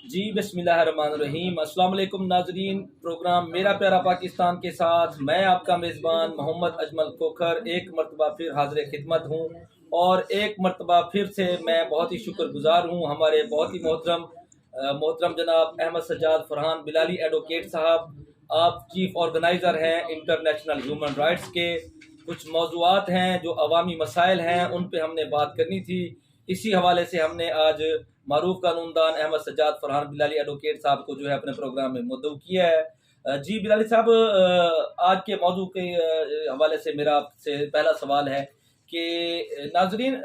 جی بسم اللہ الرحمن الرحیم۔ السلام علیکم ناظرین، پروگرام میرا پیارا پاکستان کے ساتھ میں آپ کا میزبان محمد اجمل کھوکھر ایک مرتبہ پھر حاضر خدمت ہوں، اور ایک مرتبہ پھر سے میں بہت ہی شکر گزار ہوں ہمارے بہت ہی محترم جناب احمد سجاد فرحان بلالی ایڈوکیٹ صاحب۔ آپ چیف آرگنائزر ہیں انٹرنیشنل ہیومن رائٹس کے۔ کچھ موضوعات ہیں جو عوامی مسائل ہیں، ان پہ ہم نے بات کرنی تھی، اسی حوالے سے ہم نے آج معروف قانون دان احمد سجاد فرحان بلالی ایڈوکیٹ صاحب کو جو ہے اپنے پروگرام میں مدعو کیا ہے۔ جی بلالی صاحب، آج کے موضوع کے حوالے سے میرا آپ سے پہلا سوال ہے کہ ناظرین،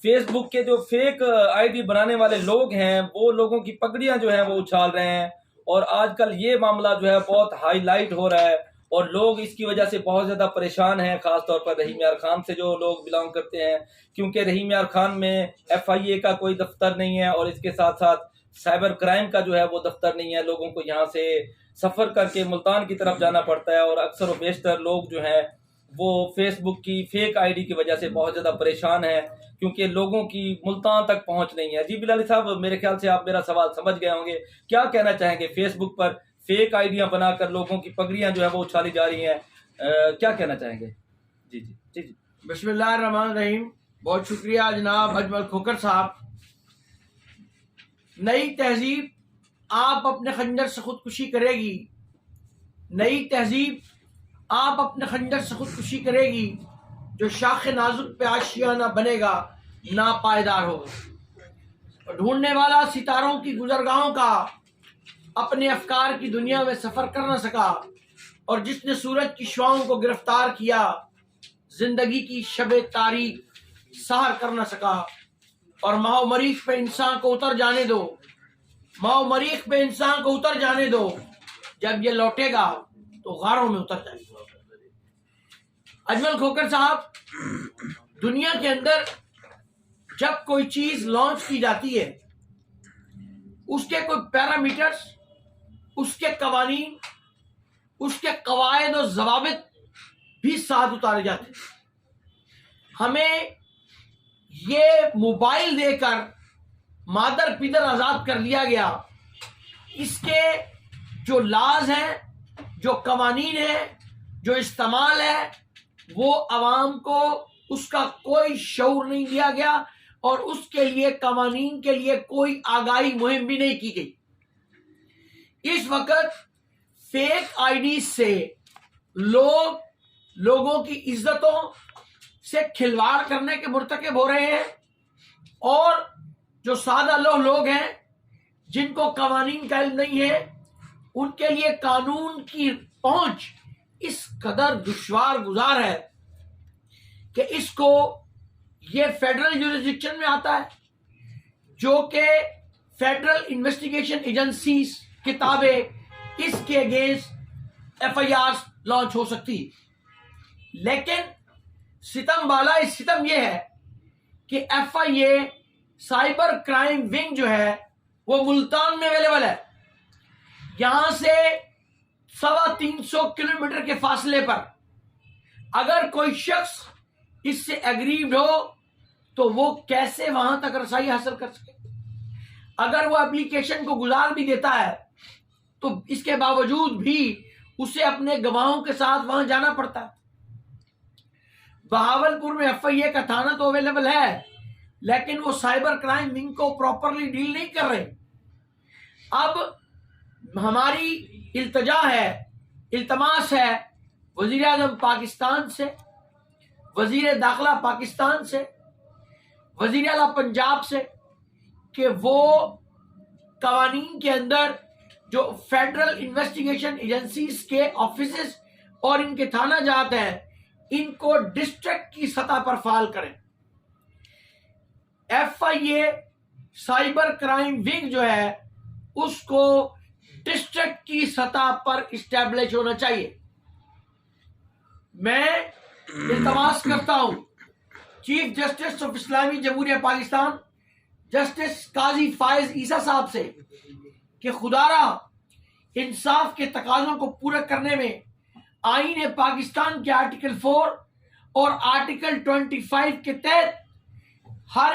فیس بک کے جو فیک آئی ڈی بنانے والے لوگ ہیں، وہ لوگوں کی پگڑیاں جو ہیں وہ اچھال رہے ہیں، اور آج کل یہ معاملہ جو ہے بہت ہائی لائٹ ہو رہا ہے، اور لوگ اس کی وجہ سے بہت زیادہ پریشان ہیں، خاص طور پر رحیم یار خان سے جو لوگ بلانگ کرتے ہیں، کیونکہ رحیم یار خان میں ایف آئی اے کا کوئی دفتر نہیں ہے، اور اس کے ساتھ ساتھ سائبر کرائم کا جو ہے وہ دفتر نہیں ہے۔ لوگوں کو یہاں سے سفر کر کے ملتان کی طرف جانا پڑتا ہے، اور اکثر و بیشتر لوگ جو ہیں وہ فیس بک کی فیک آئی ڈی کی وجہ سے بہت زیادہ پریشان ہیں، کیونکہ لوگوں کی ملتان تک پہنچ نہیں ہے۔ جی بلالی صاحب، میرے خیال سے آپ میرا سوال سمجھ گئے ہوں گے، کیا کہنا چاہیں گے؟ فیس بک پر فیک آئیڈیاں بنا کر لوگوں کی پگڑیاں جو ہے وہ اچھالی جا رہی ہیں، کیا کہنا چاہیں گے؟ جی جی جی جی بسم اللہ الرحمن الرحیم۔ بہت شکریہ جناب اجمل کھوکھر صاحب۔ نئی تہذیب آپ اپنے خنجر سے خودکشی کرے گی، نئی تہذیب آپ اپنے خنجر سے خودکشی کرے گی، جو شاخ نازک پہ آشیانہ بنے گا ناپائیدار ہوگا۔ ڈھونڈنے والا ستاروں کی گزرگاہوں کا اپنے افکار کی دنیا میں سفر کر نہ سکا، اور جس نے سورج کی شعاؤں کو گرفتار کیا زندگی کی شب تاریک سحر کر نہ سکا۔ اور ماہ و مریخ پہ انسان کو اتر جانے دو، ماہ و مریخ پہ انسان کو اتر جانے دو، جب یہ لوٹے گا تو غاروں میں اتر جائے گا۔ اجمل کھوکھر صاحب، دنیا کے اندر جب کوئی چیز لانچ کی جاتی ہے، اس کے کوئی پیرامیٹرز، اس کے قوانین، اس کے قواعد و ضوابط بھی ساتھ اتارے جاتے ہیں۔ ہمیں یہ موبائل دے کر مادر پیدر آزاد کر لیا گیا، اس کے جو لاز ہیں، جو قوانین ہیں، جو استعمال ہے، وہ عوام کو اس کا کوئی شعور نہیں دیا گیا، اور اس کے لیے قوانین کے لیے کوئی آگاہی مہم بھی نہیں کی گئی۔ اس وقت فیک آئی ڈی سے لوگوں کی عزتوں سے کھلواڑ کرنے کے مرتکب ہو رہے ہیں، اور جو سادہ لوگ ہیں جن کو قوانین کا علم نہیں ہے، ان کے لیے قانون کی پہنچ اس قدر دشوار گزار ہے کہ اس کو یہ فیڈرل جورسڈکشن میں آتا ہے، جو کہ فیڈرل انویسٹیگیشن ایجنسیز کے تابع اس کے against F I R launch ہو سکتی۔ لیکن ستم بالا اس ستم یہ ہے کہ F I A cyber crime wing جو ہے وہ ملتان میں اویلیبل ہے۔ یہاں سے 350 کلومیٹر کے فاصلے پر اگر کوئی شخص اس سے اگریوڈ ہو تو وہ کیسے وہاں تک رسائی حاصل کر سکے؟ اگر وہ اپلیکیشن کو گزار بھی دیتا ہے تو اس کے باوجود بھی اسے اپنے گواہوں کے ساتھ وہاں جانا پڑتا ہے۔ بہاولپور میں ایف آئی اے کا تھانہ تو اویلیبل ہے، لیکن وہ سائبر کرائم ونگ کو پراپرلی ڈیل نہیں کر رہے۔ اب ہماری التجا ہے، التماس ہے وزیر اعظم پاکستان سے، وزیر داخلہ پاکستان سے، وزیر اعلیٰ پنجاب سے، کہ وہ قوانین کے اندر جو فیڈرل انویسٹیگیشن ایجنسیز کے آفیسز اور ان کے تھانہ جات ہیں، ان کو ڈسٹرکٹ کی سطح پر فعال کریں۔ F I A cyber crime wing جو ہے اس کو ڈسٹرکٹ کی سطح پر اسٹیبلش ہونا چاہیے۔ میں التماس کرتا ہوں چیف جسٹس آف اسلامی جمہوریہ پاکستان جسٹس قاضی فائز عیسیٰ صاحب سے کہ خدا را انصاف کے تقاضوں کو پورا کرنے میں آئین پاکستان کے آرٹیکل 4 اور آرٹیکل 25 کے تحت ہر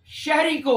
شہری کو